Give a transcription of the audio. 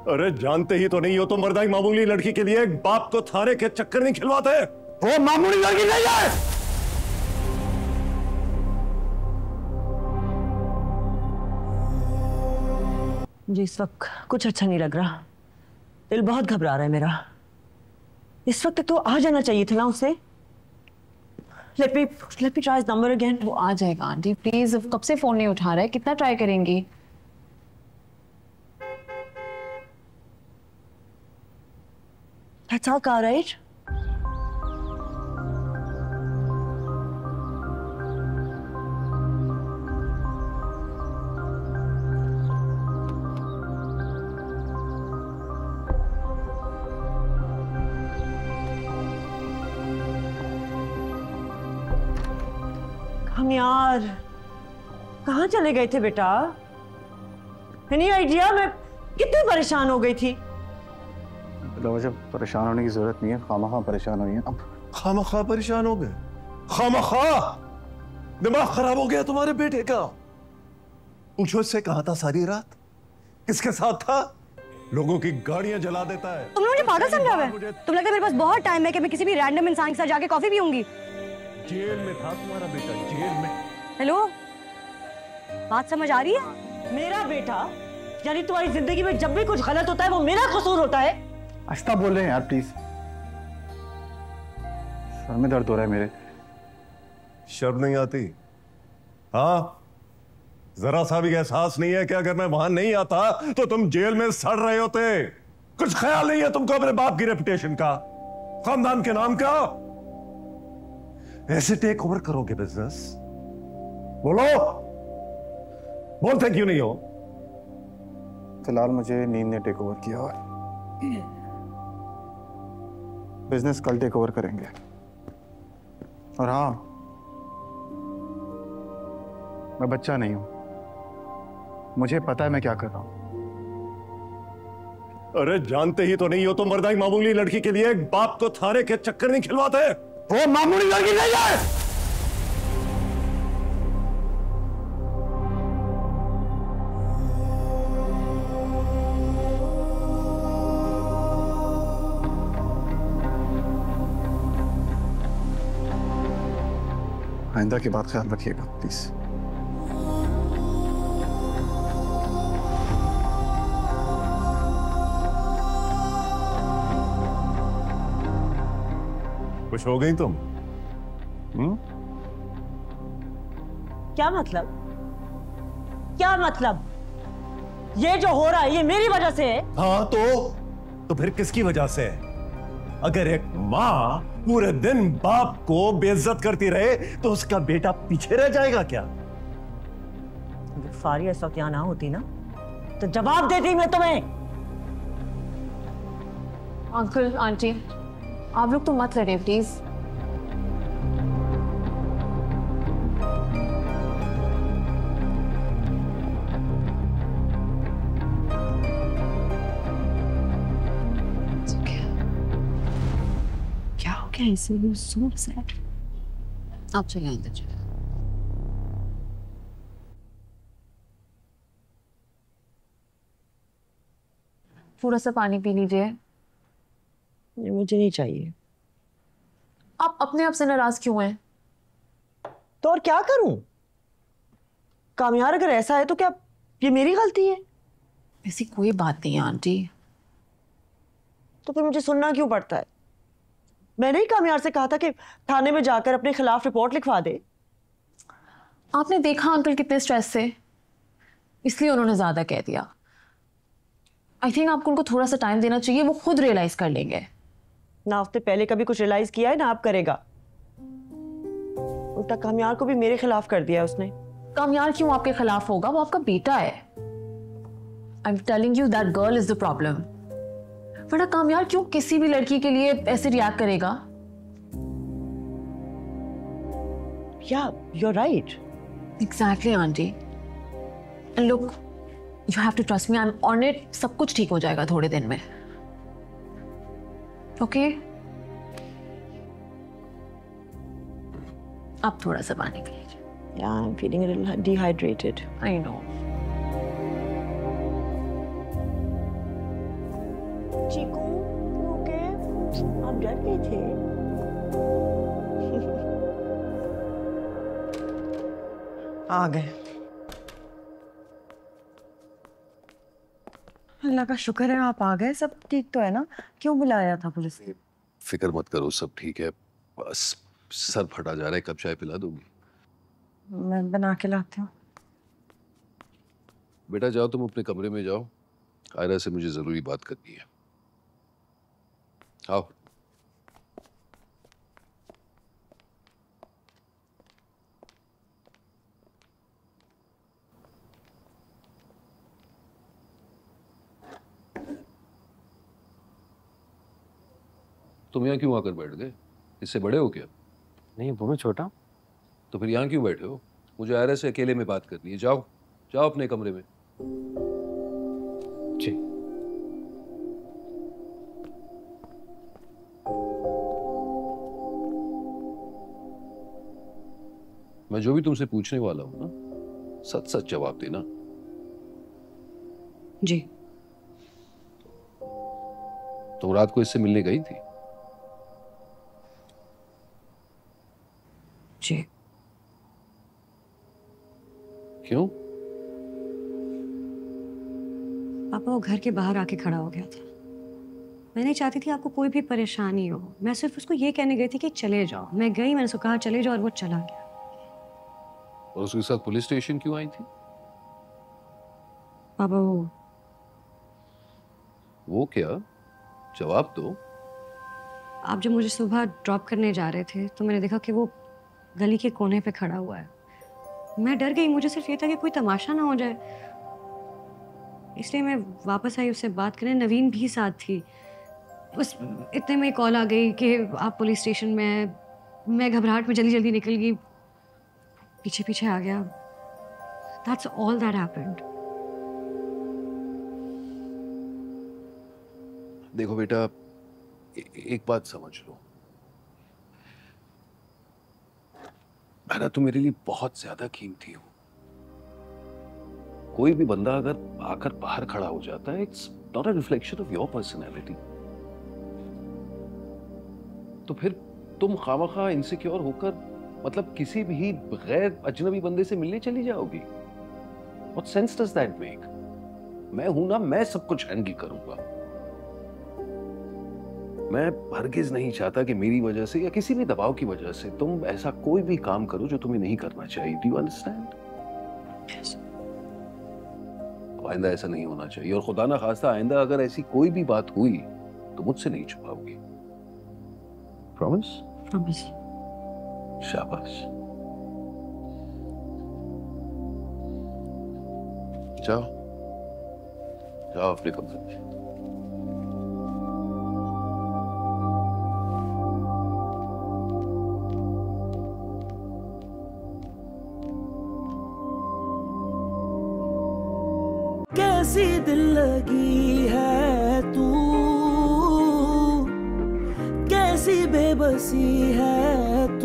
अरे जानते ही तो नहीं हो तुम मर्दाई मामूली लड़की के लिए एक बाप को थाने के चक्कर नहीं खिलवाते। वो मामूली लड़की नहीं है। मुझे इस वक्त कुछ अच्छा नहीं लग रहा, दिल बहुत घबरा रहा है मेरा। इस वक्त तो आ जाना चाहिए था ना उसे। Let me try his number again. वो आ जाएगा आंटी, प्लीज। कब से फोन नहीं उठा रहा है, कितना ट्राई करेंगी? That's all, right? हम यार कहाँ चले गए थे बेटा? Any idea? मैं कितनी परेशान हो गई थी। मुझे परेशान होने की जरूरत नहीं है, खामखा परेशान हुई है। अब खामखा परेशान हो गए? खामखा दिमाग खराब हो गया तुम्हारे बेटे का। पूछो इससे कहाँ था सारी रात, किसके साथ था? लोगों की गाड़ियां जला देता है। तुमने मुझे पागल समझा हुआ है? तुम लगता है मेरे पास बहुत टाइम है कि मैं किसी भी रैंडम इंसान के साथ जाके कॉफी पीऊंगी। जेल में था तुम्हारा बेटा, जेल में। हेलो, बात समझ आ रही है? मेरा बेटा यानी तुम्हारी जिंदगी में जब भी कुछ गलत होता है वो मेरा कसूर होता है? आहिस्ता बोल रहे हैं यार प्लीज, सर में दर्द हो रहा है मेरे। शर्म नहीं आती? हाँ, जरा सा भी एहसास नहीं है कि अगर मैं वहां नहीं आता तो तुम जेल में सड़ रहे होते? कुछ ख्याल नहीं है तुमको अपने बाप की रेपुटेशन का, खानदान के नाम का? ऐसे टेक ओवर करोगे बिजनेस? बोलो, बोलते क्यों नहीं हो? फिलहाल मुझे नींद ने टेक ओवर किया हुआ है, बिजनेस कल टेक ओवर करेंगे। और हाँ, मैं बच्चा नहीं हूं, मुझे पता है मैं क्या कर रहा हूं। अरे जानते ही तो नहीं हो तुम मर्दाई मामूली लड़की के लिए एक बाप को थाने के चक्कर नहीं खिलवाते। वो मामूली लड़की नहीं है। आइंदा की बात ख्याल रखिएगा प्लीज। खुश हो गई तुम? क्या मतलब? क्या मतलब? ये जो हो रहा है ये मेरी वजह से है? हाँ तो फिर किसकी वजह से है? अगर एक माँ पूरे दिन बाप को बेइज्जत करती रहे तो उसका बेटा पीछे रह जाएगा क्या? अगर फारिया इस वक्त यहाँ ना होती ना तो जवाब देती मैं तुम्हें। अंकल आंटी आप लोग तो मत लड़े प्लीज। क्या हो गया इसे? You so sad. आप चले अंदर चले। थोड़ा सा पानी पी लीजिए। मुझे नहीं चाहिए। आप अपने आप से नाराज क्यों हैं? तो और क्या करूं? कामयार अगर ऐसा है तो क्या ये मेरी गलती है? ऐसी कोई बात नहीं है आंटी। तो फिर मुझे सुनना क्यों पड़ता है? मैंने ही कामयार से कहा था कि थाने में जाकर अपने खिलाफ रिपोर्ट लिखवा दे। आपने देखा अंकल कितने स्ट्रेस से, इसलिए उन्होंने ज्यादा कह दिया। आई थिंक आपको उनको थोड़ा सा टाइम देना चाहिए, वो खुद रियलाइज कर लेंगे। ना उसने पहले कभी कुछ रियलाइज किया है ना आप करेगा। उल्टा कामयार को भी मेरे खिलाफ कर दिया उसने। कामयार क्यों आपके खिलाफ होगा? वो आपका बेटा है। I am telling you that girl is the problem. वरना कामयार क्यों किसी भी लड़की के लिए ऐसे रिएक्ट करेगा? या you are right. Exactly aunty. And look, you have to trust me, I am on it. सब कुछ ठीक हो जाएगा थोड़े दिन में। ओके आप थोड़ा सा पानी पी लीजिए। Yeah, I'm feeling a little dehydrated. I know. Chiku okay, आप डर गए थे। आ गए। अल्लाह का शुक्र है आप आ गए। सब ठीक तो है ना? क्यों बुलाया था पुलिस ने? फिक्र मत करो, सब ठीक है। बस सर फटा जा रहा है। कब चाय पिला दोगी? मैं बना के लाती हूँ। बेटा जाओ, तुम अपने कमरे में जाओ। आयरा से मुझे जरूरी बात करनी है। आओ। तुम यहाँ क्यों आकर बैठ गए? इससे बड़े हो क्या? नहीं वो मैं छोटा। तो फिर यहाँ क्यों बैठे हो? मुझे आयरा से अकेले में बात करनी है। जाओ जाओ अपने कमरे में। जी। मैं जो भी तुमसे पूछने वाला हूं ना, सच सच जवाब देना। जी। तुम रात को इससे मिलने गई थी? जी। क्यों? पापा वो घर के बाहर आके खड़ा हो गया था। मैं नहीं चाहती थी आपको कोई भी परेशानी हो। मैं सिर्फ उसको ये कहने गई थी कि चले जाओ। मैं गई, मैंने उसको कहा चले जाओ और वो चला गया। और उसके साथ पुलिस स्टेशन क्यों आई थी? पापा वो क्या? जवाब दो। आप जब मुझे सुबह ड्रॉप करने जा रहे थे तो मैंने देखा कि वो गली के कोने पे खड़ा हुआ है। मैं डर गई, मुझे सिर्फ ये था कि कोई तमाशा ना हो जाए, इसलिए मैं वापस आई उससे बात करने। नवीन भी साथ थी। बस इतने में कॉल आ गई कि आप पुलिस स्टेशन में हैं। मैं घबराहट में जल्दी जल्दी निकल गई, पीछे पीछे आ गया। That's all that happened. देखो बेटा, एक बात समझ लो। मैंने तुम मेरे लिए बहुत ज्यादा कीमती हो। कोई भी बंदा अगर आकर बाहर खड़ा हो जाता है, it's not a reflection of your personality. तो फिर तुम खामखा इनसिक्योर होकर मतलब किसी भी गैर अजनबी बंदे से मिलने चली जाओगी? What sense does that make? मैं हूं ना, मैं सब कुछ हैंडल करूंगा। मैं हरगिज नहीं चाहता कि मेरी वजह से या किसी भी दबाव की वजह से तुम ऐसा कोई भी काम करो जो तुम्हें नहीं करना चाहिए। Do you understand? आइंदा ऐसा नहीं होना चाहिए, और खुदा ना खास्ता आइंदा अगर ऐसी कोई भी बात हुई तो मुझसे नहीं छुपाओगी। प्रॉमिस? प्रॉमिस। शाबाश। जाओ जाओ अपने कमरे में। कैसी दिल लगी है तू, कैसी बेबसी है